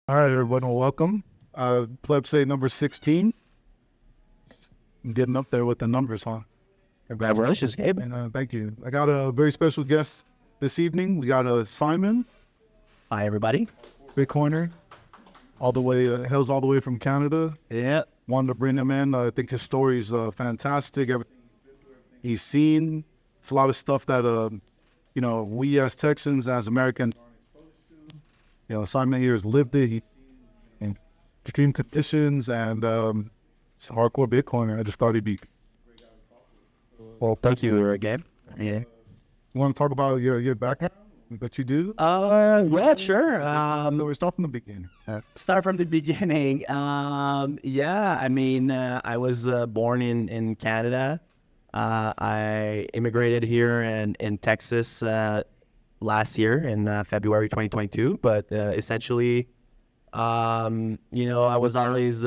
All right, everyone, well, welcome. Pleb say number 16. I'm getting up there with the numbers, huh? Congratulations, Gabe. And thank you. I got a very special guest this evening. We got Simon, Hi, everybody. Bitcoiner, hails all the way from Canada. Yeah. Wanted to bring him in. I think his story is fantastic. Everything he's seen. It's a lot of stuff that, we as Texans, as Americans, Simon here has lived it. He in extreme conditions and it's a hardcore Bitcoiner. I just thought he'd be. Well, thank you, Gabe. Yeah. You want to talk about your background, what you do? Yeah, sure. So we start from the beginning. Start from the beginning. I was born in Canada. I immigrated here in Texas last year in February 2022. But essentially, I was always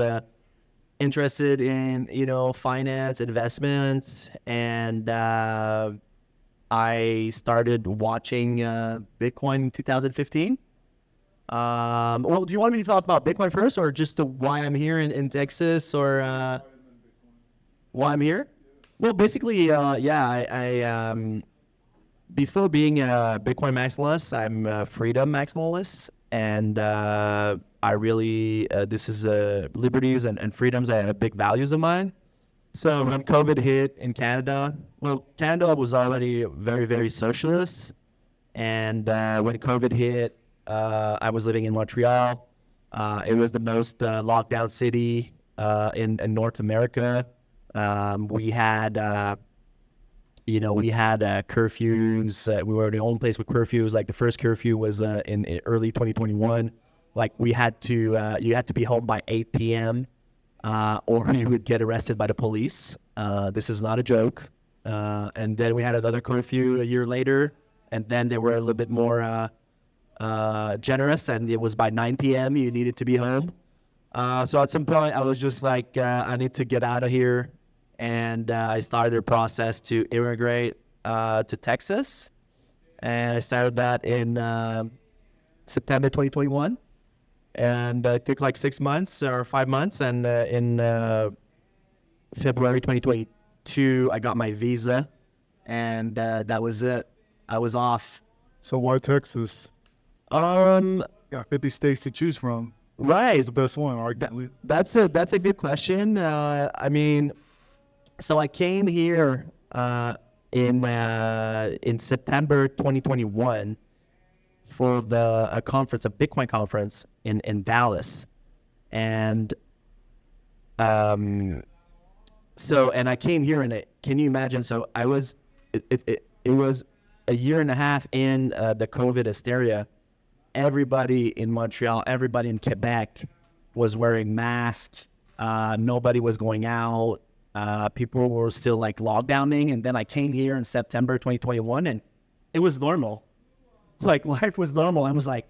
interested in, finance, investments, and I started watching Bitcoin in 2015. Well, do you want me to talk about Bitcoin first, or just why I'm here in Texas, or why I'm here? Well, basically, I before being a Bitcoin maximalist, I'm a freedom maximalist, and I really this is liberties and freedoms are big values of mine. So when COVID hit in Canada, well, Canada was already very, very socialist, and when COVID hit, I was living in Montreal. It was the most lockdown city in North America. We had curfews. We were the only place with curfews. Like the first curfew was in early 2021. Like you had to be home by 8 p.m. Or you would get arrested by the police. This is not a joke. And then we had another curfew a year later, and then they were a little bit more generous, and it was by 9 p.m. you needed to be home. So at some point, I was just like, I need to get out of here. And I started a process to immigrate to Texas. And I started that in September 2021. And it took like 6 months or 5 months. And in February 2022, I got my visa. And that was it. I was off. So why Texas? Um, Got 50 states to choose from. right. It's the best one, arguably. That's a good question. So I came here in September 2021 for a conference, a Bitcoin conference in Dallas, and and I came here, and can you imagine? So I was it was a year and a half in the COVID hysteria. Everybody in Montreal, everybody in Quebec was wearing masks. Nobody was going out. People were still like lockdowning, and then I came here in September 2021, and it was normal. Like life was normal. I was like,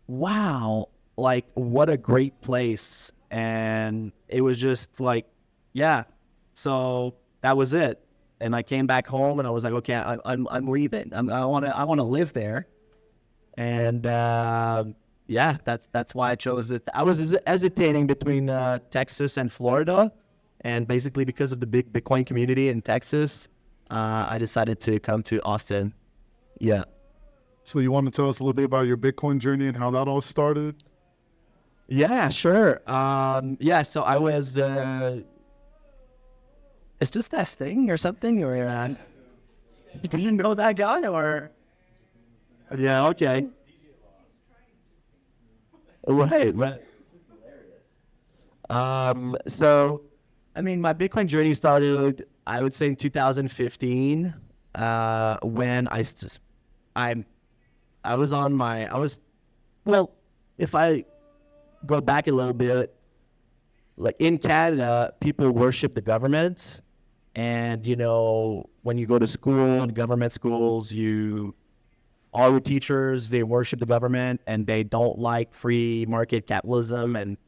wow, like what a great place. And it was just like, yeah. So that was it. And I came back home, and I was like, okay, I'm leaving. I want to live there. And that's why I chose it. I was hesitating between Texas and Florida. And basically, because of the big Bitcoin community in Texas, I decided to come to Austin. Yeah. So you want to tell us a little bit about your Bitcoin journey and how that all started? Yeah, sure. So I was. Is this that thing or something? Or do you know that guy? Or yeah, okay. Right. So. I mean, my Bitcoin journey started, I would say, in 2015, when if I go back a little bit, like in Canada, people worship the government. And, when you go to school, in government schools, all the teachers, they worship the government, and they don't like free market capitalism, and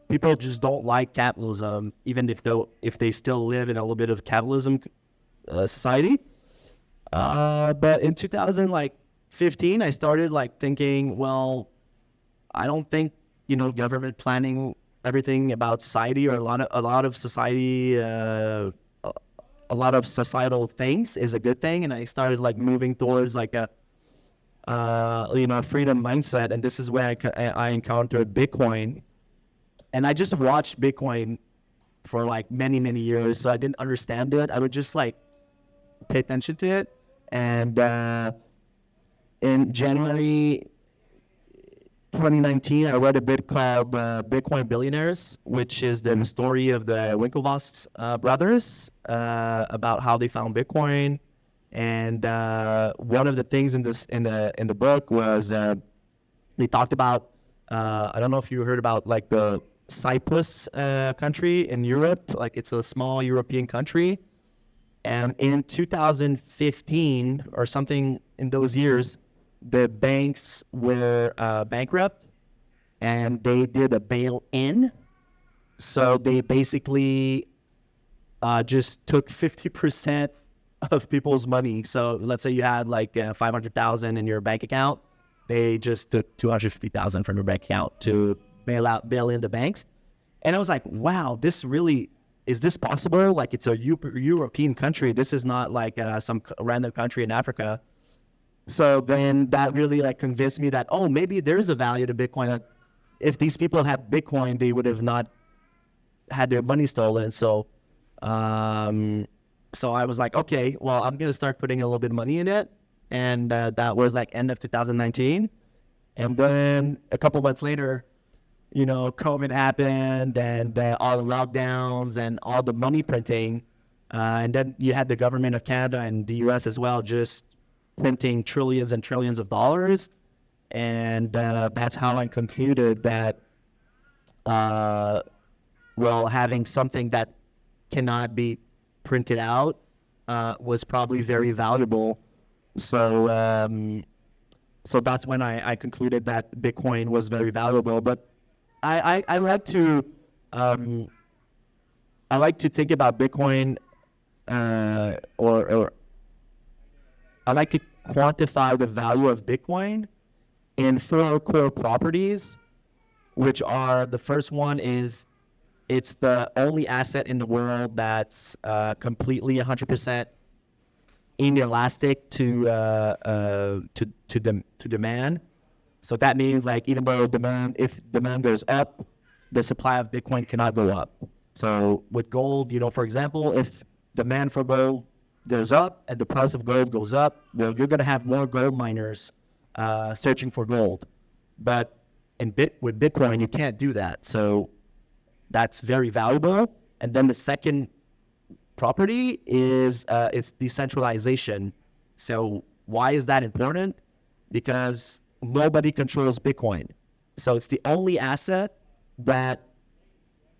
people just don't like capitalism, even if they still live in a little bit of capitalism society. But in 2015, I started like thinking, well, I don't think government planning everything about society, or a lot of society, a lot of societal things is a good thing. And I started like moving towards like a freedom mindset. And this is where I encountered Bitcoin, and I just watched Bitcoin for like many, many years. So I didn't understand it. I would just like pay attention to it. And in January 2019, I read a book called Bitcoin Billionaires, which is the story of the Winklevoss brothers about how they found Bitcoin. And one of the things in the book was they talked about, I don't know if you heard about like the Cyprus country in Europe. Like it's a small European country. And in 2015 or something in those years, the banks were bankrupt, and they did a bail-in. So they basically just took 50% of people's money. So let's say you had like 500,000 in your bank account, they just took 250,000 from your bank account to bail in the banks. And I was like, wow, is this possible? Like it's a European country. This is not like some random country in Africa. So then that really like convinced me that, oh, maybe there's a value to Bitcoin. If these people had Bitcoin, they would have not had their money stolen. So I was like, okay, well, I'm going to start putting a little bit of money in it. And that was like end of 2019. And then a couple months later, COVID happened, and all the lockdowns and all the money printing. And then you had the government of Canada and the US as well, just printing trillions and trillions of dollars. And that's how I concluded that, having something that cannot be printed out was probably very valuable. So that's when I concluded that Bitcoin was very valuable. But I like to think about Bitcoin, or I like to quantify the value of Bitcoin in 4 core properties, which are, the first one is it's the only asset in the world that's completely 100% inelastic to demand. So that means like even though if demand goes up, the supply of Bitcoin cannot go up. So with gold, for example, if demand for gold goes up and the price of gold goes up, well, you're going to have more gold miners searching for gold. But with Bitcoin, you can't do that. So that's very valuable. And then the second property is its decentralization. So why is that important? Because nobody controls Bitcoin. So it's the only asset that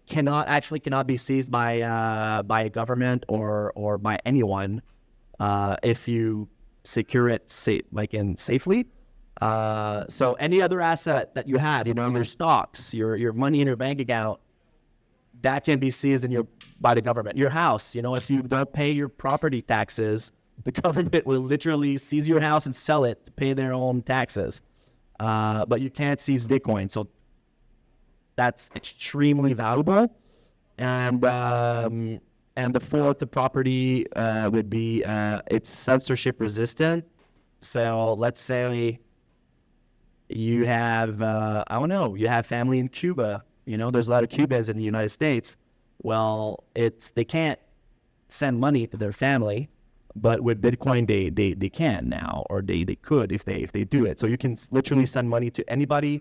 cannot be seized by a government or by anyone if you secure it safely. So any other asset that you had, your stocks, your money in your bank account, that can be seized by the government. Your house, if you don't pay your property taxes, the government will literally seize your house and sell it to pay their own taxes. But you can't seize Bitcoin. So that's extremely valuable. And the fourth property would be it's censorship resistant. So let's say you have, you have family in Cuba. There's a lot of Cubans in the United States. Well, they can't send money to their family, but with Bitcoin they can now, or they could if they do it. So you can literally send money to anybody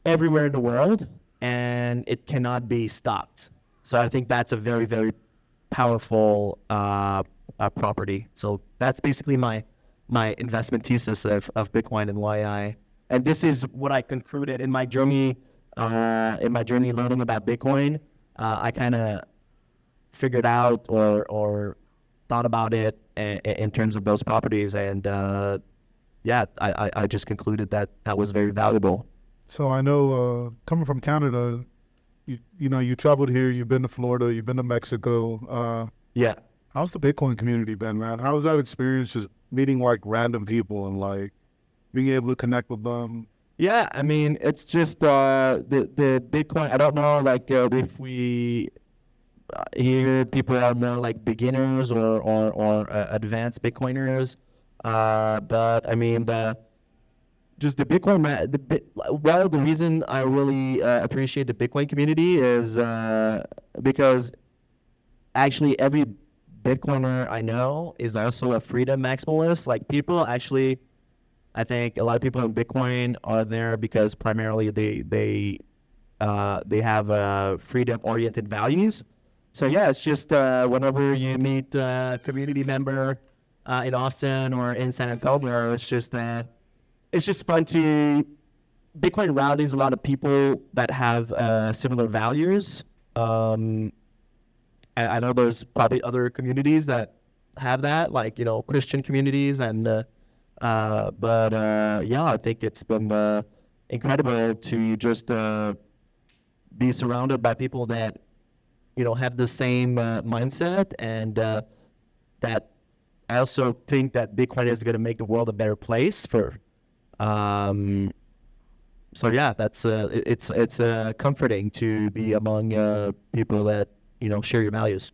everywhere in the world, and it cannot be stopped. So I think that's a very, very powerful property. So that's basically my investment thesis of Bitcoin and why and this is what I concluded in my journey. Learning about Bitcoin, I kind of figured out or thought about it in terms of those properties, and I just concluded that was very valuable. So I know, coming from Canada, you traveled here, you've been to Florida, you've been to Mexico. Yeah. How's the Bitcoin community been, man? How was that experience, just meeting like random people and like being able to connect with them? Yeah, I mean, it's just the Bitcoin. I don't know, like if we here people are more like beginners or advanced Bitcoiners, but I mean just the Bitcoin. Well, the reason I really appreciate the Bitcoin community is because actually every Bitcoiner I know is also a freedom maximalist. Like people actually, I think a lot of people in Bitcoin are there because primarily they have freedom-oriented values. So yeah, it's just whenever you meet a community member in Austin or in San Antonio, it's just fun to Bitcoin rallies a lot of people that have similar values. I know there's probably other communities that have that, like Christian communities, and but yeah, I think it's been incredible to just be surrounded by people that have the same mindset, and that I also think that Bitcoin is going to make the world a better place for. So yeah, that's it's comforting to be among people that share your values.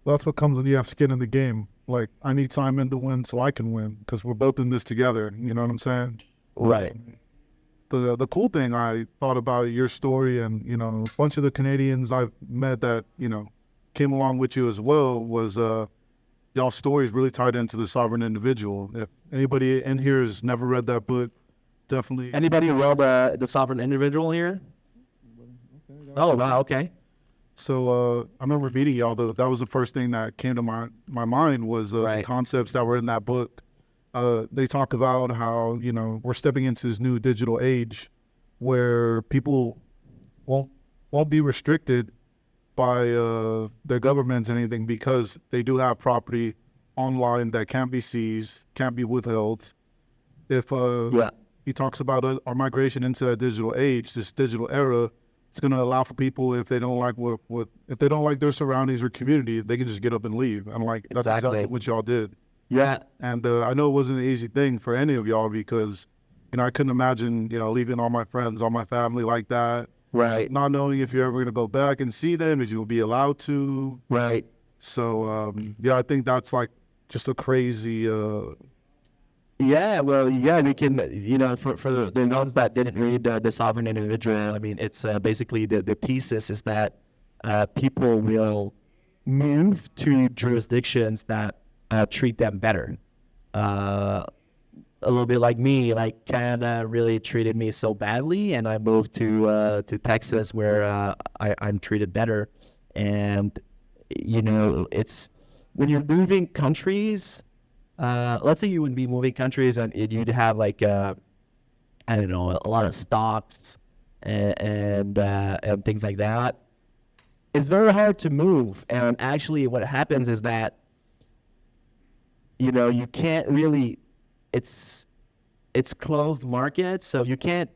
That's what comes when you have skin in the game. Like, I need Simon to win so I can win because we're both in this together. You know what I'm saying? Right. The cool thing I thought about your story and, a bunch of the Canadians I've met that, came along with you as well was y'all's stories really tied into the sovereign individual. If anybody in here has never read that book, definitely. Anybody read the Sovereign Individual here? Oh wow, okay. So I remember meeting y'all. That was the first thing that came to my mind was the concepts that were in that book. They talk about how we're stepping into this new digital age, where people won't be restricted by their governments or anything because they do have property online that can't be seized, can't be withheld. If he talks about our migration into that digital age, this digital era. It's going to allow for people, if they don't like if they don't like their surroundings or community, they can just get up and leave. And that's exactly what y'all did. Yeah. And I know it wasn't an easy thing for any of y'all because, I couldn't imagine, leaving all my friends, all my family like that. Right. Not knowing if you're ever going to go back and see them, if you'll be allowed to. Right. So, I think that's like just a crazy... Yeah, well, yeah, we can, for the ones that didn't read The Sovereign Individual, I mean, it's basically the thesis is that people will move to jurisdictions that treat them better. A little bit like me, like Canada really treated me so badly, and I moved to Texas where I'm treated better. And, it's when you're moving countries. Let's say you would be moving countries and you'd have like I don't know, a lot of stocks and things like that. It's very hard to move, and actually, what happens is that you can't really. It's closed market, so you can't.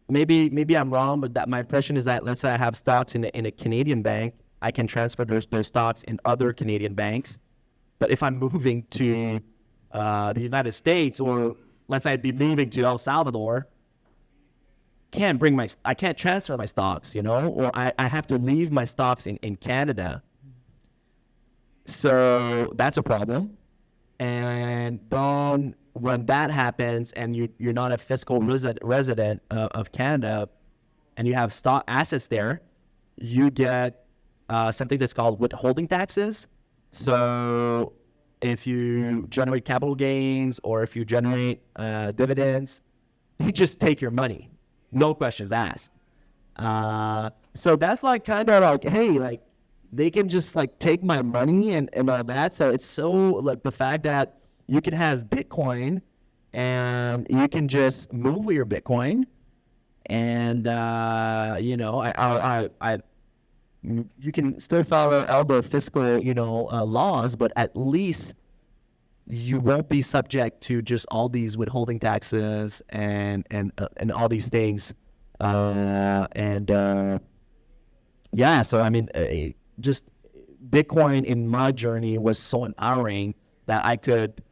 Maybe I'm wrong, but that my impression is that let's say I have stocks in a Canadian bank, I can transfer those stocks in other Canadian banks. But if I'm moving to the United States, or let's say I'd be moving to El Salvador, I can't transfer my stocks, or I have to leave my stocks in Canada. So that's a problem. And then when that happens and you're not a fiscal resident of Canada and you have stock assets there, you get something that's called withholding taxes. So if you generate capital gains or if you generate dividends, they just take your money, no questions asked. So that's like kind of like, hey, like they can just like take my money and all that. So it's so like the fact that you can have Bitcoin and you can just move with your Bitcoin, and you can still follow all the fiscal, laws, but at least you won't be subject to just all these withholding taxes and all these things. So I mean, just Bitcoin in my journey was so empowering that I could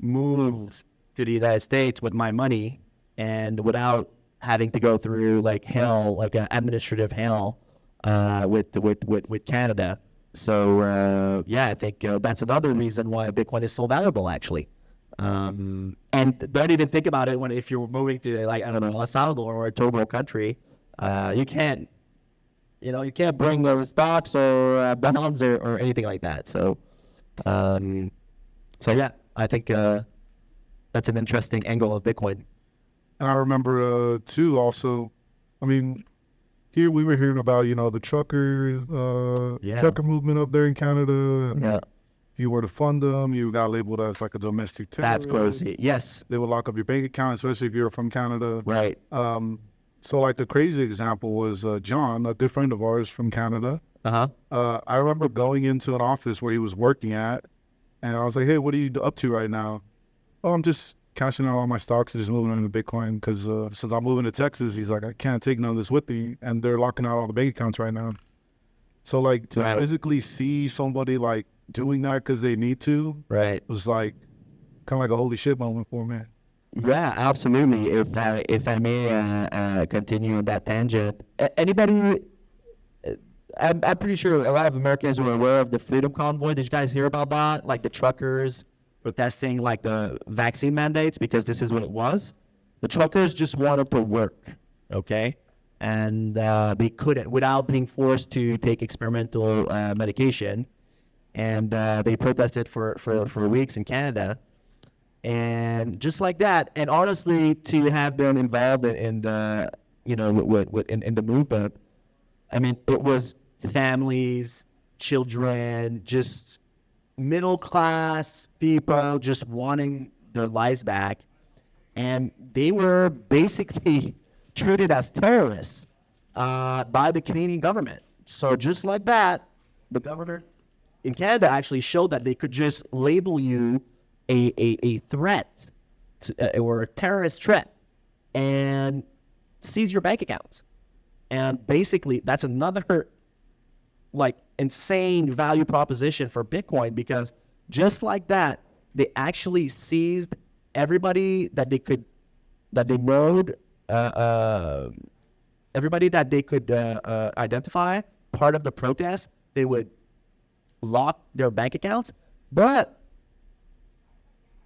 move to the United States with my money and without having to go through like hell, like an administrative hell, with Canada. So I think that's another reason why Bitcoin is so valuable, actually. And don't even think about it if you're moving to, like, I don't know, El Salvador or a third world country, you can't bring those stocks or bonds or anything like that. So I think that's an interesting angle of Bitcoin. And I remember too, also, I mean, here we were hearing about, the trucker movement up there in Canada. Yeah. If you were to fund them, you got labeled as like a domestic terrorist. That's crazy. Yes. They would lock up your bank account, especially if you're from Canada. Right. So like the crazy example was John, a good friend of ours from Canada. I remember going into an office where he was working at, and I was like, "Hey, what are you up to right now?" "Oh, I'm just cashing out all my stocks and just moving into Bitcoin because since I'm moving to Texas," he's like, "I can't take none of this with me, and they're locking out all the bank accounts right now." So like to physically see somebody like doing that because they need to, was like kind of like a holy shit moment for me. Yeah, absolutely. If I may continue on that tangent, anybody, I'm pretty sure a lot of Americans are aware of the Freedom Convoy. Did you guys hear about that? Like the truckers protesting like the vaccine mandates, because this is what it was. The truckers just wanted to work, okay? And they couldn't without being forced to take experimental medication. And they protested for weeks in Canada. And just like that, and honestly, to have been involved in the, in the movement, I mean, it was families, children, just middle class people just wanting their lives back, and they were basically treated as terrorists by the Canadian government. So just like that, the governor in Canada actually showed that they could just label you a threat or a terrorist threat and seize your bank accounts. And basically, that's another like insane value proposition for Bitcoin, because just like that, they actually seized everybody that they could, everybody that they could identify part of the protest. They would lock their bank accounts, but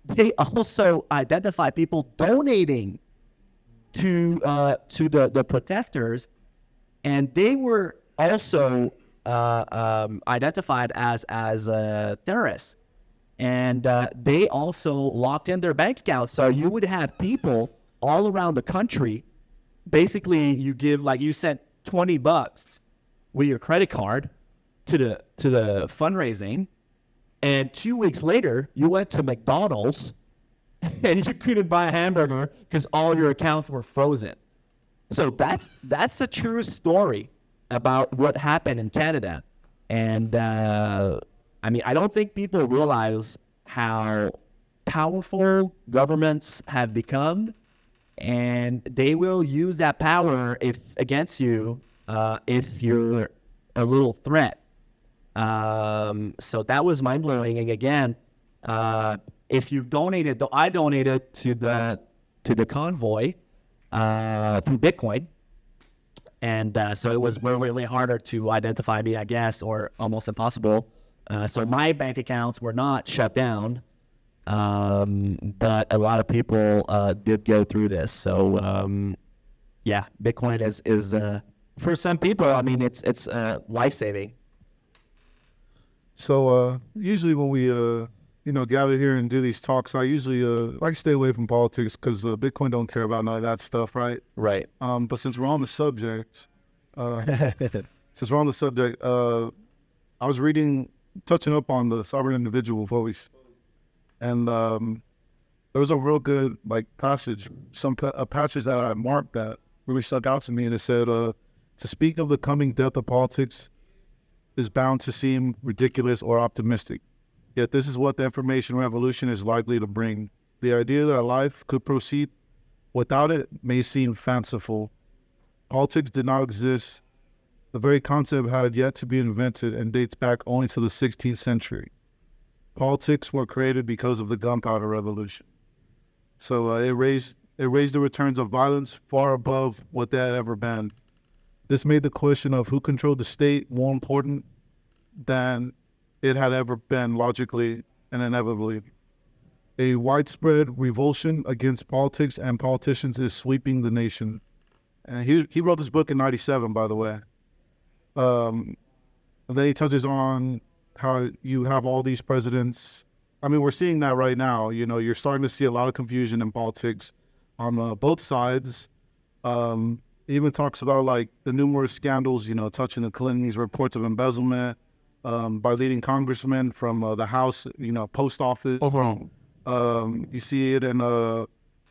they also identify people donating to the protesters, and they were also identified as terrorists, and they also locked in their bank accounts. So you would have people all around the country. Basically, you sent $20 with your credit card to the fundraising. And 2 weeks later, you went to McDonald's and you couldn't buy a hamburger because all your accounts were frozen. So that's a true story about what happened in Canada. And I mean, I don't think people realize how powerful governments have become, and they will use that power against you if you're a little threat. So that was mind blowing. And again, if you donated, I donated to the convoy through Bitcoin, and so it was really harder to identify me, I guess, or almost impossible. So my bank accounts were not shut down, but a lot of people did go through this. So Bitcoin is for some people, I mean, it's life saving. So usually when we gather here and do these talks, I usually like to stay away from politics because Bitcoin don't care about none of that stuff, right? Right. But since we're on the subject, I was touching up on the sovereign individual voice, and there was a real good passage, a passage that I marked that really stuck out to me, and it said, "To speak of the coming death of politics is bound to seem ridiculous or optimistic. Yet this is what the information revolution is likely to bring. The idea that life could proceed without it may seem fanciful. Politics did not exist. The very concept had yet to be invented and dates back only to the 16th century. Politics were created because of the gunpowder revolution." So it raised It raised the returns of violence far above what they had ever been. This made the question of who controlled the state more important than it had ever been logically and inevitably. A widespread revulsion against politics and politicians is sweeping the nation. And he wrote this book in 97, by the way. And then he touches on how you have all these presidents. I mean, we're seeing that right now. You know, you're starting to see a lot of confusion in politics on both sides. He even talks about like the numerous scandals, you know, touching the Clintons, reports of embezzlement by leading congressmen from the House, you know, post office. You see it in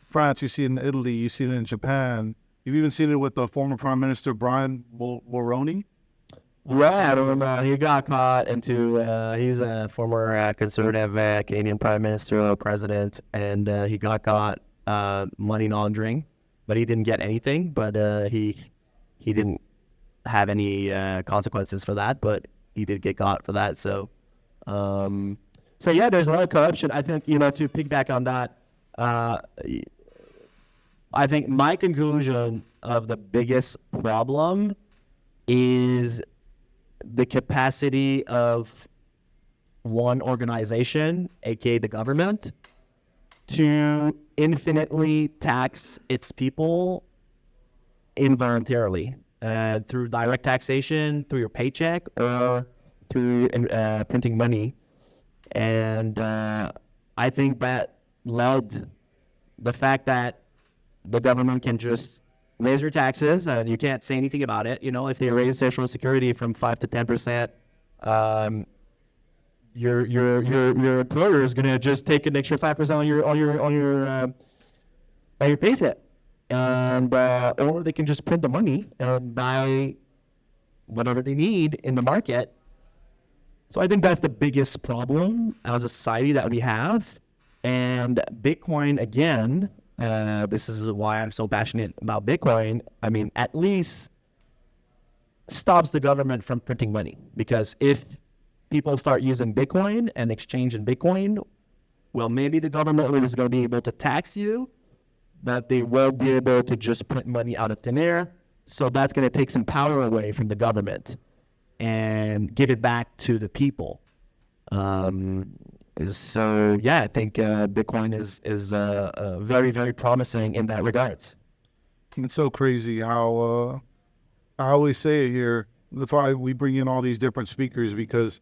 France, you see it in Italy, you see it in Japan. You've even seen it with the former Prime Minister Brian Mulroney. Right, he got caught into, he's a former conservative Canadian Prime Minister or President, and he got caught money laundering, but he didn't get anything, but he didn't have any consequences for that, but he did get caught for that, so yeah, there's a lot of corruption. I think, you know, to piggyback on that, I think my conclusion of the biggest problem is the capacity of one organization, aka the government, to infinitely tax its people involuntarily through direct taxation, through your paycheck, or through printing money. And I think that led the fact that the government can just raise your taxes and you can't say anything about it. You know, if they raise Social Security from 5 to 10%, your employer is gonna just take an extra 5% on your payslip, and or they can just print the money and buy whatever they need in the market. So I think that's the biggest problem as a society that we have. And Bitcoin, again, this is why I'm so passionate about Bitcoin. I mean, at least stops the government from printing money. Because if people start using Bitcoin and exchange in Bitcoin, well, maybe the government is going to be able to tax you, but they won't be able to just print money out of thin air. So that's going to take some power away from the government and give it back to the people. So yeah, I think Bitcoin is very, very promising in that regards. It's so crazy how I always say it here. That's why we bring in all these different speakers, because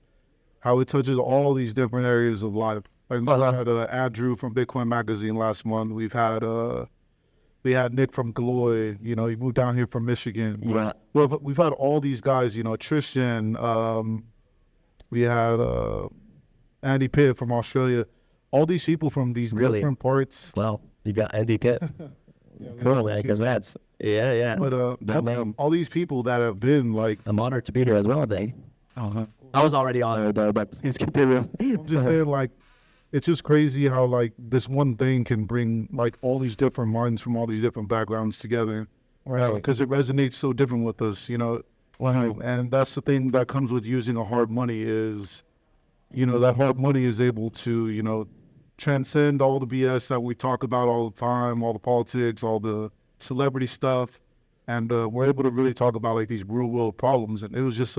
how it touches all these different areas of life. Like we had Andrew from Bitcoin Magazine last month. We had Nick from Galoy. You know, he moved down here from Michigan. Yeah. Well, we've had all these guys. You know, Tristan. We had Andy Pitt from Australia. All these people from these different parts. Well, you got Andy Pitt. Cool, man. Congrats. Yeah. But all these people that have been like, I'm honored to be here as well, Dave. I was already honored though, but please continue. I'm just saying, like, it's just crazy how like this one thing can bring like all these different minds from all these different backgrounds together. Right. Because it resonates so different with us, you know. Wow. And that's the thing that comes with using a hard money is, you know, that hard money is able to, you know, transcend all the BS that we talk about all the time, all the politics, all the celebrity stuff. And we're able to really talk about like these real world problems. And it was just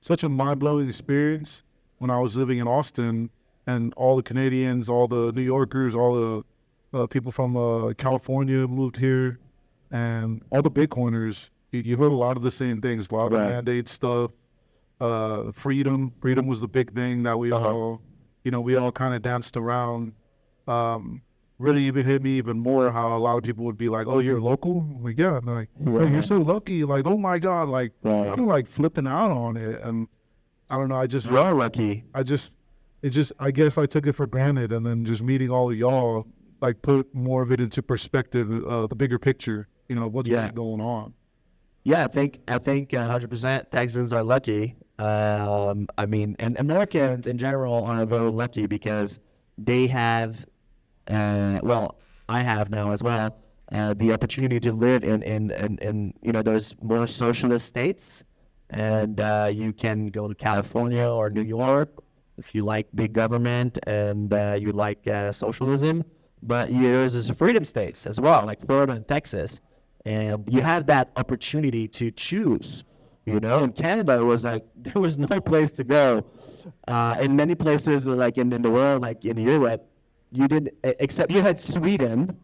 such a mind-blowing experience when I was living in Austin, and all the Canadians, all the New Yorkers, all the people from California moved here, and all the Bitcoiners. You heard a lot of the same things, a lot of mandate stuff. Freedom was the big thing that we all, you know, we all kind of danced around. Really even hit me even more how a lot of people would be like, "Oh, you're local?" I'm like, yeah. And they're like, "Oh, you're so lucky." Like, "Oh my God!" Like, I'm like flipping out on it, and I don't know. You're lucky. I guess I took it for granted, and then just meeting all of y'all like put more of it into perspective, the bigger picture. You know what's really going on. Yeah, I think 100% Texans are lucky. I mean, and Americans in general are very lucky because they have, well, I have now as well, the opportunity to live in you know, those more socialist states, and you can go to California or New York if you like big government and you like socialism, but there's freedom states as well, like Florida and Texas, and you have that opportunity to choose. You know, in Canada, it was like there was no place to go. In many places, like in the world, like in Europe, you didn't except you had Sweden.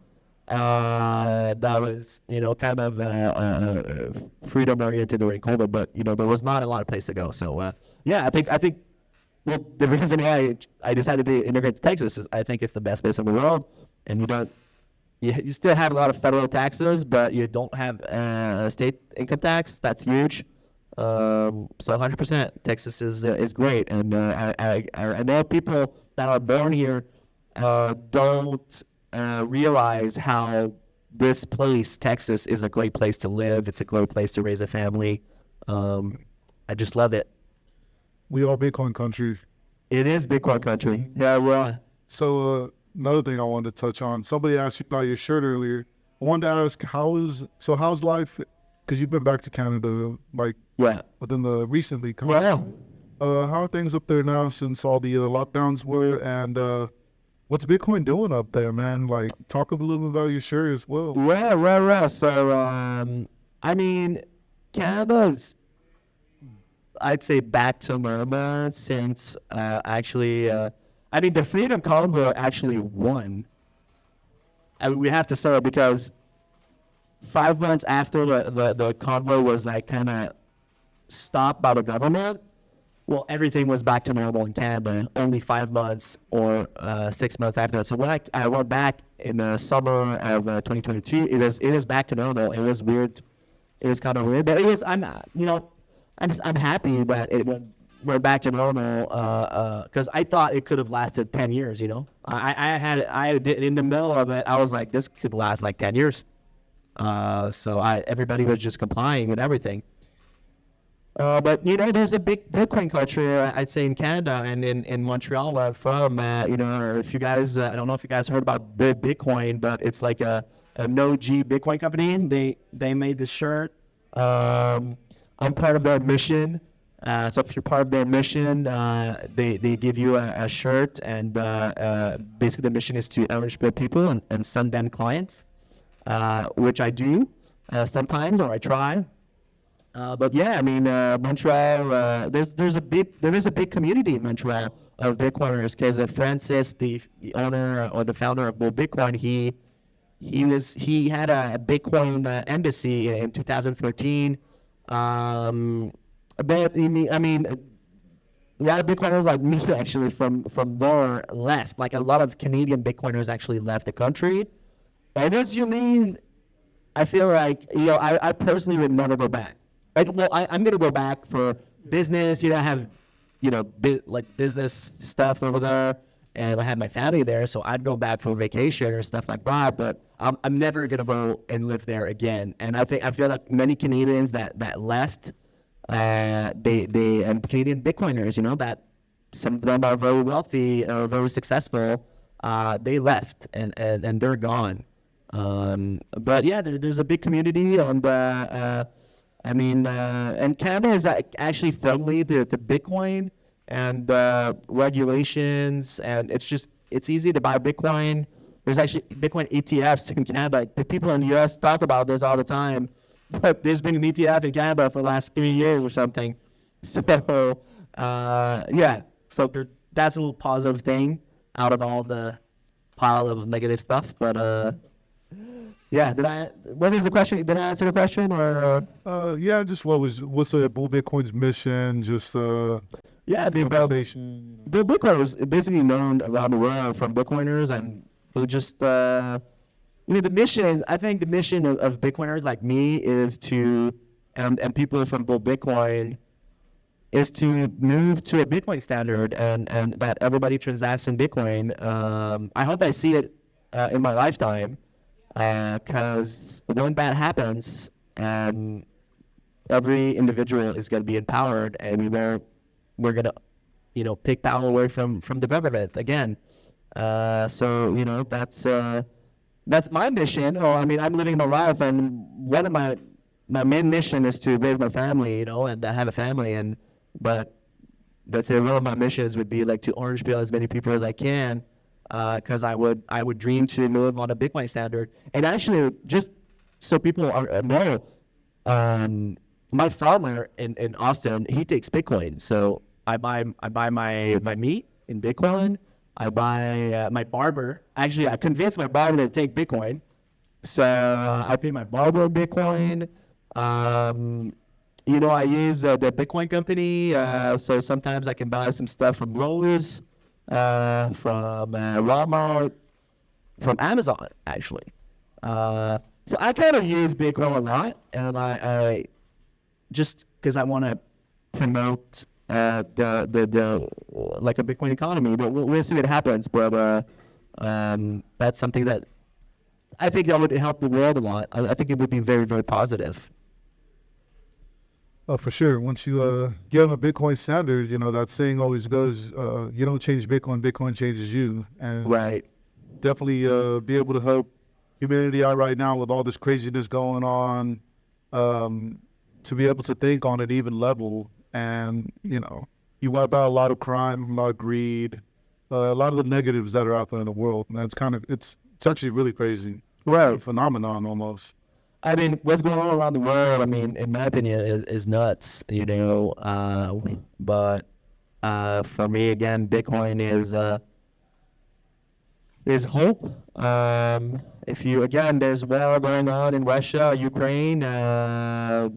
That was, kind of freedom oriented during COVID, but there was not a lot of place to go. So yeah, I think well, the reason why I decided to immigrate to Texas is I think it's the best place in the world, and you still have a lot of federal taxes, but you don't have state income tax. That's huge. So 100%, Texas is great, and I know people that are born here don't realize how this place, Texas, is a great place to live. It's a great place to raise a family. I just love it. We are Bitcoin country. It is Bitcoin country. Yeah, well. So another thing I wanted to touch on. Somebody asked you about your shirt earlier. I wanted to ask, how's life? Because you've been back to Canada, like within the recently. Wow. How are things up there now since all the lockdowns were? And what's Bitcoin doing up there, man? Like, talk a little bit about your shirt as well. Right. So, I mean, Canada's, I'd say, back to normal since actually, I mean, the Freedom Convoy actually won. And we have to say it because 5 months after the convoy was like kind of stopped by the government, well, everything was back to normal in Canada only 5 months or 6 months after that. So when I went back in the summer of 2022, it is back to normal. It was weird. It was kind of weird, but I'm happy that it went back to normal because I thought it could have lasted 10 years. I did in the middle of it. I was like, this could last like 10 years. So everybody was just complying with everything. But there's a big Bitcoin culture, I'd say, in Canada and in Montreal where I'm from. If you guys, I don't know if you guys heard about Bitcoin, but it's like a no-G Bitcoin company. They made this shirt. I'm part of their mission. So if you're part of their mission, they give you a shirt, and basically the mission is to enrich people and send them clients. Which I do sometimes, or I try. But yeah, I mean, Montreal. There is a big community in Montreal of Bitcoiners. Because Francis, the owner or the founder of Bitcoin, he had a Bitcoin embassy in 2013. But I mean, a lot of Bitcoiners like me actually from there left. Like a lot of Canadian Bitcoiners actually left the country. And as you mean, I feel like, I personally would never go back. I'm going to go back for business. I have, business stuff over there, and I have my family there, so I'd go back for vacation or stuff like that, but I'm never going to go and live there again. And I feel like many Canadians that left, and Canadian Bitcoiners, that some of them are very wealthy or very successful, they left, and they're gone. But yeah, there's a big community, and and Canada is actually friendly to Bitcoin and regulations, and it's easy to buy Bitcoin. There's actually Bitcoin ETFs in Canada. Like, the people in the US talk about this all the time, but there's been an ETF in Canada for the last 3 years or something. So yeah, so that's a little positive thing out of all the pile of negative stuff, but yeah, what is the question? Did I answer the question, or? Yeah, just what's Bull Bitcoin's mission? Just yeah, the Bitcoin was basically known around the world from Bitcoiners, and who just the mission. I think the mission of Bitcoiners like me is to, and people from Bull Bitcoin, is to move to a Bitcoin standard, and that everybody transacts in Bitcoin. I hope I see it in my lifetime. Because when that happens, every individual is going to be empowered, and we're going to, take power away from the government again. So, that's my mission. I'm living my life, and one of my main mission is to raise my family, and have a family. But let's say one of my missions would be like to orange peel as many people as I can. because I would dream to live on a Bitcoin standard. And actually, just so people know, my farmer in Austin, he takes Bitcoin. So I buy my meat in Bitcoin. I buy my barber. Actually, I convinced my barber to take Bitcoin. So I pay my barber in Bitcoin. I use the Bitcoin company. So sometimes I can buy some stuff from Lowe's, from Walmart, from Amazon, actually. So I kind of use Bitcoin a lot, and I just because I want to promote the like a Bitcoin economy, but we'll see what happens. But that's something that I think that would help the world a lot. I think it would be very, very positive. Oh, for sure. Once you get on a Bitcoin standard, that saying always goes, you don't change Bitcoin, Bitcoin changes you. And Right. definitely be able to help humanity out right now with all this craziness going on, to be able to think on an even level. And, you wipe out a lot of crime, a lot of greed, a lot of the negatives that are out there in the world. And that's it's actually really crazy. Right. A phenomenon almost. I mean, what's going on around the world, I mean, in my opinion, is nuts, but for me, again, Bitcoin is hope. There's war going on in Russia, Ukraine. I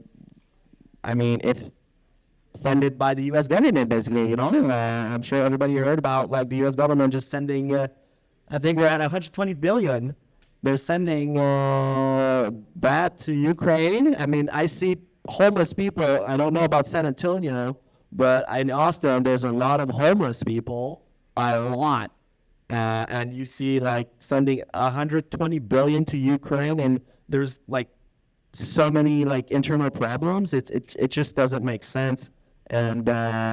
mean, if funded by the U.S. government, basically, I'm sure everybody heard about, like, the U.S. government just sending, I think we're at 120 billion. They're sending that to Ukraine. I mean, I see homeless people. I don't know about San Antonio, but in Austin, there's a lot of homeless people. A lot. And you see, like, sending 120 billion to Ukraine, and there's, like, so many, like, internal problems. It just doesn't make sense. And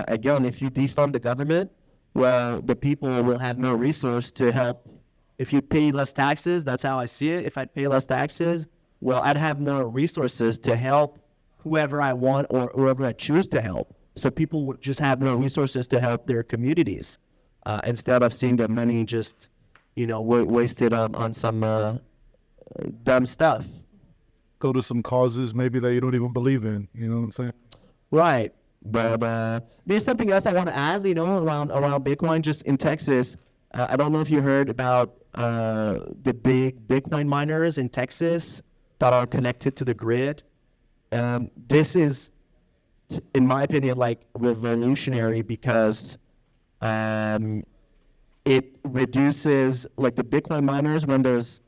again, if you defund the government, well, the people will have no resource to help. If you pay less taxes, that's how I see it. If I pay less taxes, well, I'd have no resources to help whoever I want or whoever I choose to help. So people would just have no resources to help their communities, instead of seeing their money just, wasted on some dumb stuff. Go to some causes maybe that you don't even believe in. You know what I'm saying? Right. But there's something else I want to add, around Bitcoin, just in Texas. I don't know if you heard about the big Bitcoin miners in Texas that are connected to the grid. This is, in my opinion, like, revolutionary because it reduces, like, the Bitcoin miners, when there's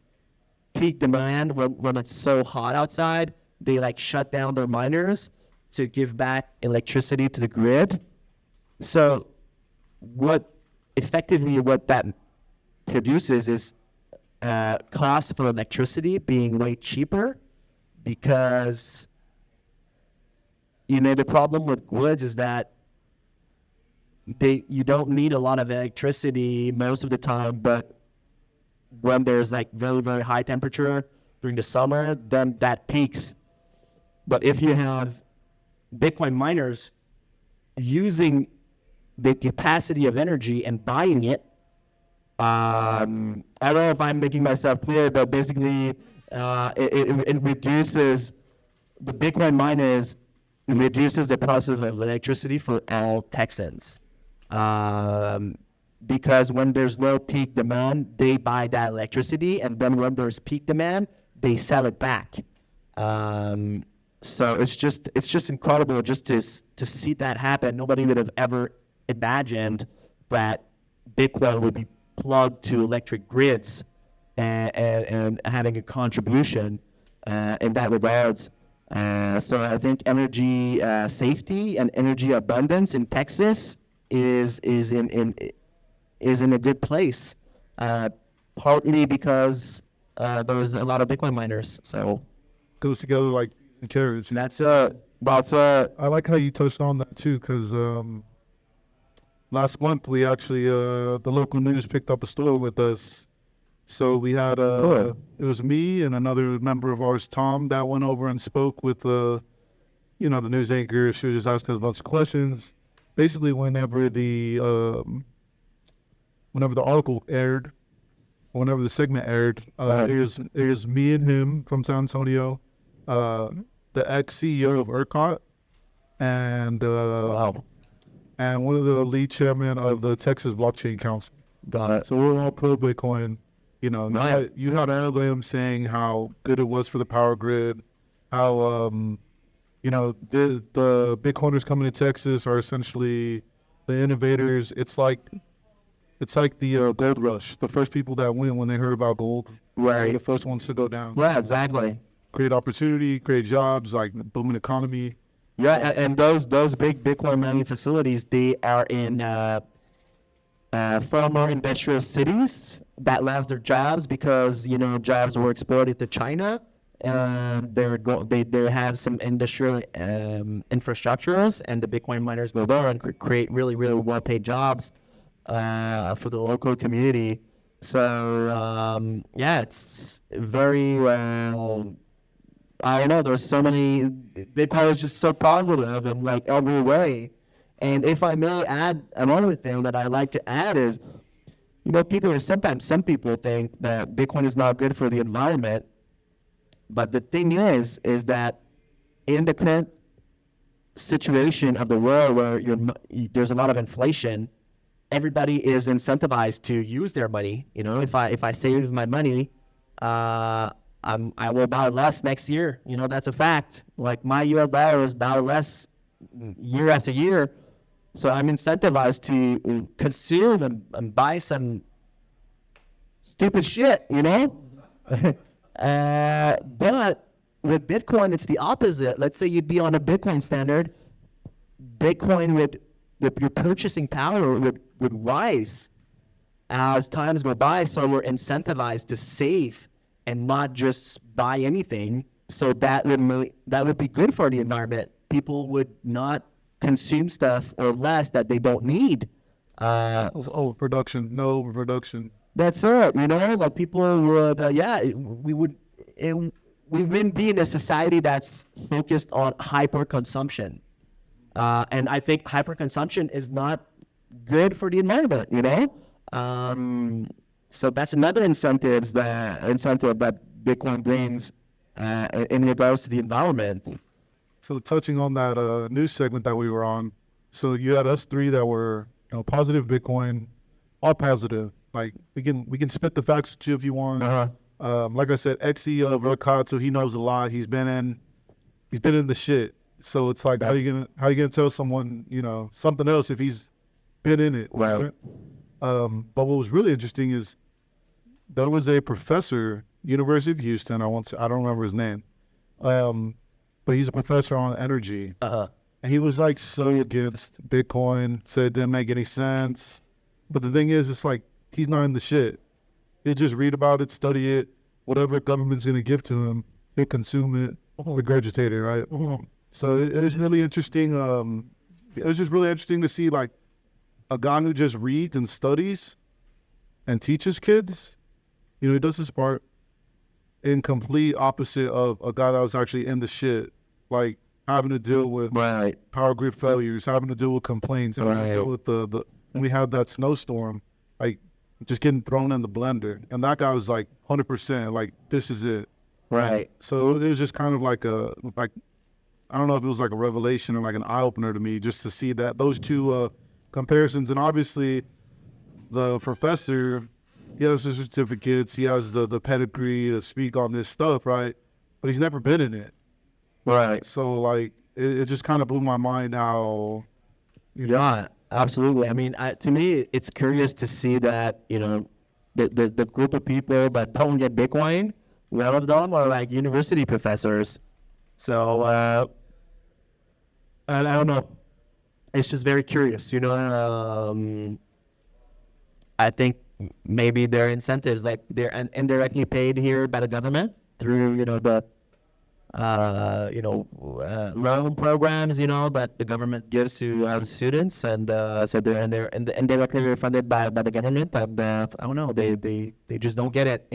peak demand, when it's so hot outside, they, like, shut down their miners to give back electricity to the grid. So what that produces is cost for electricity being way cheaper, because the problem with grids is that you don't need a lot of electricity most of the time, but when there's, like, very, very high temperature during the summer, then that peaks. But if you have Bitcoin miners using the capacity of energy and buying it, I don't know if I'm making myself clear, but basically it reduces, the Bitcoin miners reduces the price of electricity for all Texans. Because when there's no peak demand, they buy that electricity, and then when there's peak demand, they sell it back. So it's just incredible just to see that happen. Nobody would have ever imagined that Bitcoin would be plugged to electric grids and having a contribution in that regards. So I think energy safety and energy abundance in Texas is in a good place, partly because there's a lot of Bitcoin miners. So Goes together like carrots. that's I like how you touched on that too, because last month we actually the local news picked up a story with us. So we had it was me and another member of ours, Tom, that went over and spoke with the news anchor. She was just asking us a bunch of questions. Basically, whenever the article aired, whenever the segment aired, it was me and him from San Antonio, the ex-CEO of ERCOT, and and one of the lead chairman of the Texas Blockchain Council. Got it. So we're all pro Bitcoin. You know, you had Adam saying how good it was for the power grid, how you know, the Bitcoiners coming to Texas are essentially the innovators. It's like the gold rush. The first people that went when they heard about gold, Right. the first ones to go down. Yeah, exactly. Create opportunity, create jobs, like booming economy. Yeah, and those big Bitcoin mining facilities, they are in former industrial cities that lost their jobs because, you know, jobs were exported to China. They have some industrial infrastructures, and the Bitcoin miners go there and create really, really well-paid jobs for the local community. So, yeah, it's very, I don't know, there's so many, Bitcoin is just so positive in like every way. And if I may add, another thing that I like to add is, you know, some people think that Bitcoin is not good for the environment. But the thing is that in the current situation of the world where there's a lot of inflation, everybody is incentivized to use their money. You know, if I save my money, I will buy less next year. You know, that's a fact. Like my US dollar is about less year after year. So I'm incentivized to consume and buy some stupid shit, you know? But with Bitcoin, it's the opposite. Let's say you'd be on a Bitcoin standard. Bitcoin with your purchasing power would rise as times go by. So we're incentivized to save and not just buy anything. So that would be good for the environment. People would not consume stuff or less that they don't need. Overproduction, no overproduction. That's it, you know, like people would, we wouldn't be in a society that's focused on hyper-consumption. And I think hyper-consumption is not good for the environment, you know? So that's another incentive that Bitcoin brings in regards to the environment. So touching on that news segment that we were on, so you had us three that were, you know, positive Bitcoin, all positive. Like we can spit the facts at you if you want. Like I said, ex-CEO of ERCOT, so he knows a lot. He's been in the shit. So it's like how you gonna tell someone, you know, something else if he's been in it? Right. But what was really interesting is there was a professor, University of Houston. I don't remember his name, but he's a professor on energy. And he was like so against Bitcoin, said it didn't make any sense. But the thing is, it's like he's not in the shit. He'll just read about it, study it, whatever government's gonna give to him, he'll consume it, regurgitate it, right? So it was really interesting. It was just really interesting to see like a guy who just reads and studies and teaches kids. You know, he does his part in complete opposite of a guy that was actually in the shit, like having to deal with power grid failures, having to deal with complaints, having to deal with the when we had that snowstorm, like just getting thrown in the blender. And that guy was like 100%, like this is it. Right. So it was just kind of like I don't know if it was like a revelation or like an eye opener to me just to see that those two comparisons. And obviously the professor, he has the certificates, he has the pedigree to speak on this stuff, right? But he's never been in it. Right. So like it just kind of blew my mind how, you know. Yeah, absolutely. I mean, to me, it's curious to see that, you know, the group of people that don't get Bitcoin, none of them are like university professors. So, I don't know. It's just very curious, you know. I think maybe their incentives, like they're indirectly paid here by the government through, you know, the loan programs, you know, that the government gives to the students, and so they're indirectly funded by the government. And I don't know, they just don't get it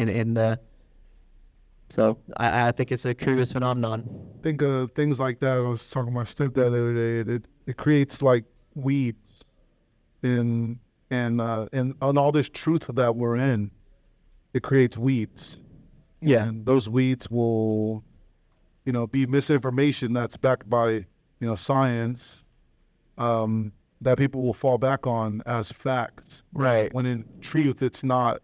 so I think it's a curious phenomenon. I think things like that. I was talking to my stepdad the other day. It creates like weeds in all this truth that we're in. it creates weeds. Yeah. And those weeds will, be misinformation that's backed by, science, that people will fall back on as facts. Right. When in truth, it's not,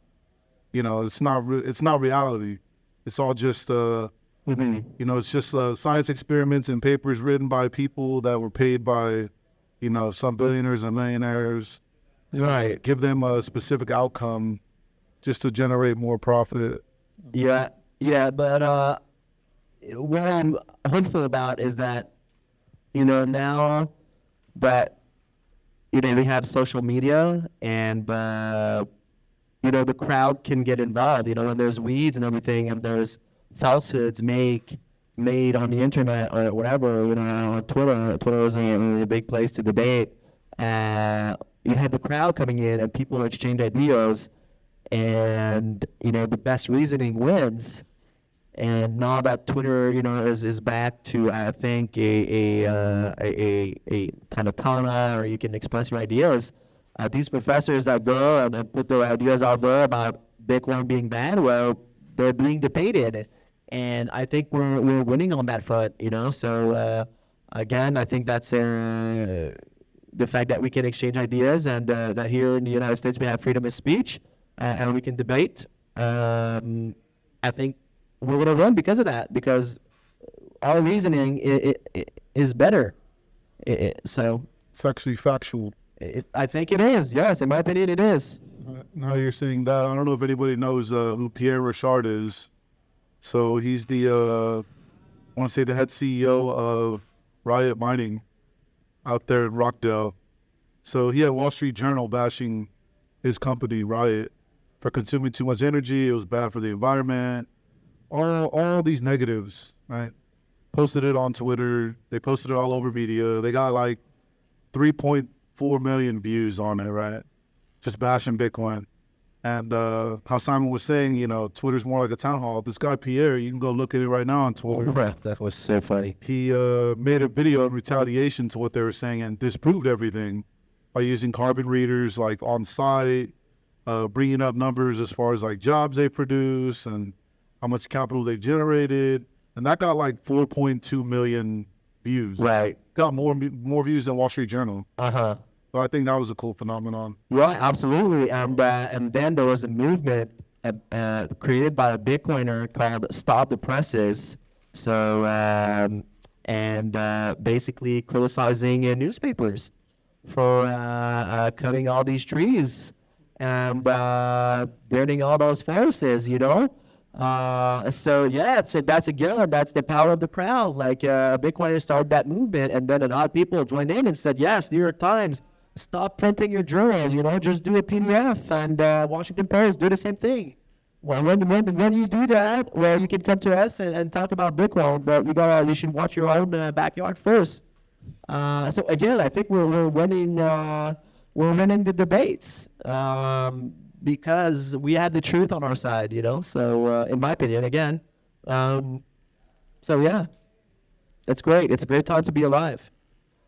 it's not reality. It's all just, it's just science experiments and papers written by people that were paid by, some billionaires and millionaires. Right. Give them a specific outcome just to generate more profit. Yeah. But what I'm hopeful about is that, now that, we have social media and, the crowd can get involved, when there's weeds and everything and there's falsehoods made on the internet or whatever, on Twitter. Twitter is a big place to debate. You have the crowd coming in and people exchange ideas and, the best reasoning wins. And now that Twitter, is back to, I think, a kind of tana, or you can express your ideas. These professors that go and put their ideas out there about Bitcoin being bad, well, they're being debated. And I think we're winning on that front, So, again, I think that's the fact that we can exchange ideas and that here in the United States we have freedom of speech and we can debate. I think we're going to run because of that, because our reasoning is better. So it's actually factual. I think it is. Yes, in my opinion, it is. Now you're saying that. I don't know if anybody knows who Pierre Rochard is. So he's the, I want to say the head CEO of Riot Mining out there in Rockdale. So he had Wall Street Journal bashing his company, Riot, for consuming too much energy. It was bad for the environment. All these negatives, right? Posted it on Twitter. They posted it all over media. They got like 3.4 million views on it, right? Just bashing Bitcoin. And how Simon was saying, Twitter's more like a town hall. This guy, Pierre, you can go look at it right now on Twitter. That was so funny. He made a video in retaliation to what they were saying and disproved everything by using carbon readers like on site, bringing up numbers as far as like jobs they produce and how much capital they generated. And that got like 4.2 million views. Right. Got more views than Wall Street Journal. Uh-huh. So I think that was a cool phenomenon. Right, absolutely. And then there was a movement created by a Bitcoiner called Stop the Presses. So, basically criticizing newspapers for cutting all these trees and burning all those forests, So that's the power of the crowd. Like Bitcoiners started that movement, and then a lot of people joined in and said, yes, New York Times, stop printing your journals, just do a PDF, and Washington Post, do the same thing. Well, when you do that, well, you can come to us and talk about Bitcoin, but you should watch your own backyard first. So again, I think we're winning the debates because we have the truth on our side, So in my opinion, again, so yeah, it's great. It's a great time to be alive.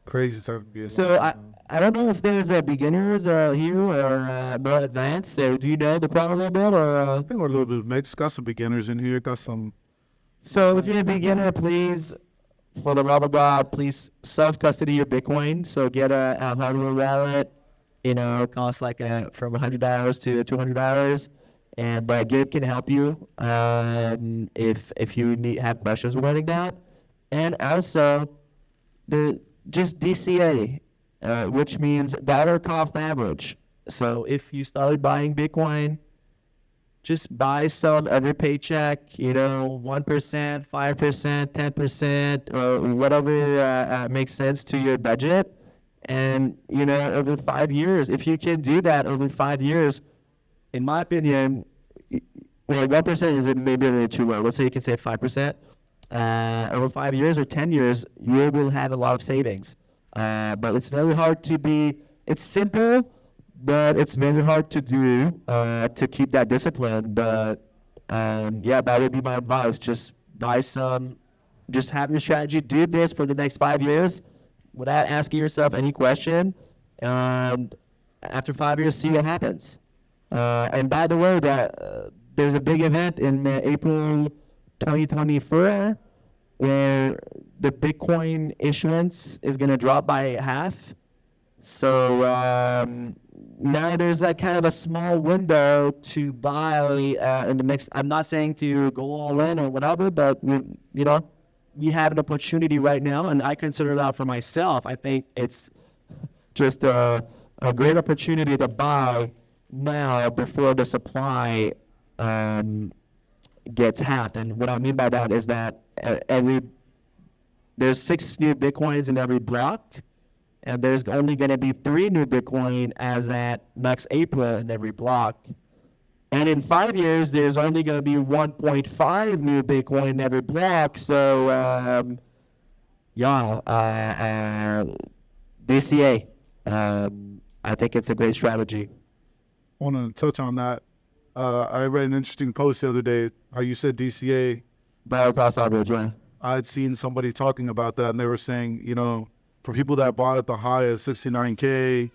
Crazy time to be alive. So I don't know if there's beginners here or more advanced. So do you know the problem a little bit, or? I think we're a little bit mixed. Got some beginners in here. Got some. So if you're a beginner, please, for the love of God, please self-custody your Bitcoin. So get a hardware wallet. It costs like from $100 to $200, but Gib can help you if you have questions regarding that. And also just DCA, which means dollar cost average. So if you started buying Bitcoin, just buy some every paycheck, 1%, 5%, 10%, or whatever makes sense to your budget. And, over 5 years, if you can do that over 5 years, in my opinion, 1% is maybe a little too low. Let's say you can save 5%. Over 5 years or 10 years, you will have a lot of savings. But it's very hard it's simple, but it's very hard to do to keep that discipline. But, that would be my advice. Just buy some, just have your strategy, do this for the next 5 years, without asking yourself any question, and after 5 years, see what happens. And by the way, there's a big event in April 2024 where the Bitcoin issuance is going to drop by half. So now there's that kind of a small window to buy in the next. I'm not saying to go all in or whatever, but we have an opportunity right now, and I consider that for myself. I think it's just a great opportunity to buy now before the supply gets halved. And what I mean by that is that there's 6 new Bitcoins in every block, and there's only going to be 3 new Bitcoin as at next April in every block. And in 5 years, there's only going to be 1.5 new Bitcoin in every block. So, DCA. I think it's a great strategy. I want to touch on that. I read an interesting post the other day, how you said DCA. Barrel cost average, yeah. I had seen somebody talking about that, and they were saying, for people that bought at the high of 69K,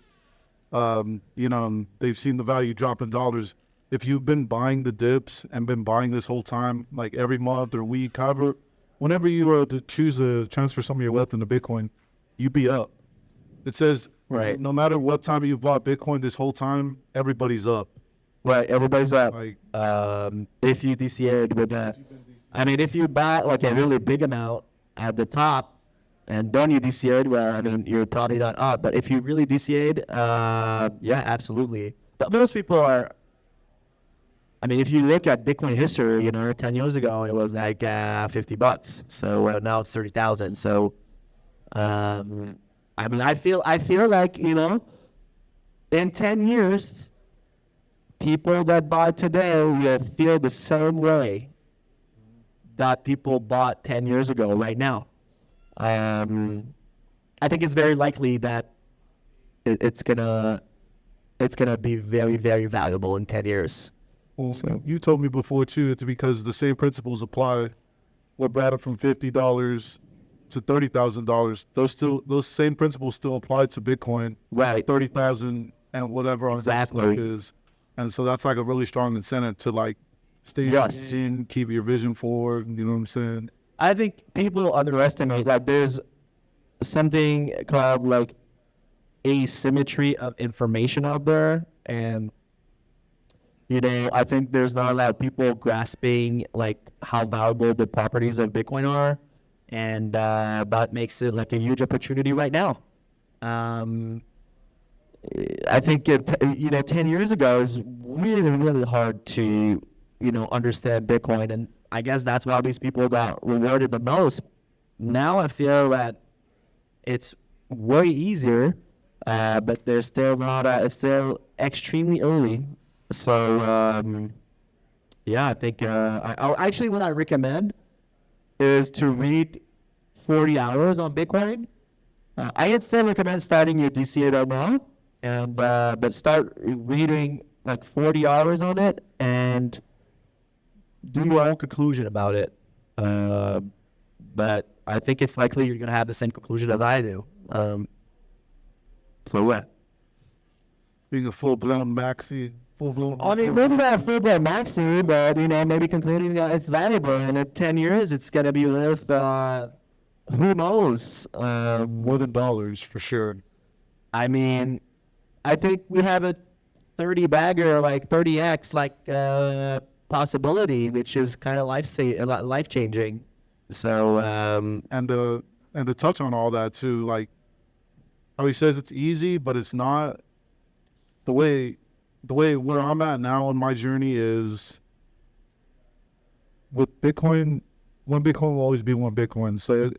they've seen the value drop in dollars. If you've been buying the dips and been buying this whole time, like every month or week, however, whenever you were to choose to transfer some of your wealth into Bitcoin, you'd be up. It says, right, no matter what time you bought Bitcoin this whole time, everybody's up. Right, everybody's up. Like, if you DCA'd with that. I mean, if you buy like a really big amount at the top and then you DCA'd, you're probably not up. But if you really DCA'd, yeah, absolutely. But most people are, if you look at Bitcoin history, 10 years ago, it was like $50. So now it's 30,000. So, I feel like, in 10 years, people that buy today will feel the same way that people bought 10 years ago right now. I think it's very likely that it's gonna be very, very valuable in 10 years. Well, so you told me before too, it's because the same principles apply. What brought it from $50 to $30,000? Those same principles still apply to Bitcoin. Right. 30,000 and whatever on exactly. that is. And so that's like a really strong incentive to like stay in, keep your vision forward. You know what I'm saying? I think people underestimate that there's something called like asymmetry of information out there. And, I think there's not a lot of people grasping like how valuable the properties of Bitcoin are. And that makes it like a huge opportunity right now. I think 10 years ago is really, really hard to, understand Bitcoin. And I guess that's why these people got rewarded the most. Now I feel that it's way easier, but there's still not, it's still extremely early. So, I think, actually what I recommend is to read 40 hours on Bitcoin. I'd still recommend starting your DCA right now. And but start reading like 40 hours on it and do your own conclusion about it. But I think it's likely you're gonna have the same conclusion as I do. So what? Being a full-blown maxi. Maybe not a full-blown maxi, but maybe concluding it's valuable. And in 10 years, it's gonna be worth who knows? More than dollars for sure. I think we have a 30 bagger, like 30x, possibility, which is kind of life changing. So and to touch on all that too, like how he says it's easy, but it's not. The way where I'm at now in my journey is with Bitcoin. One Bitcoin will always be one Bitcoin. So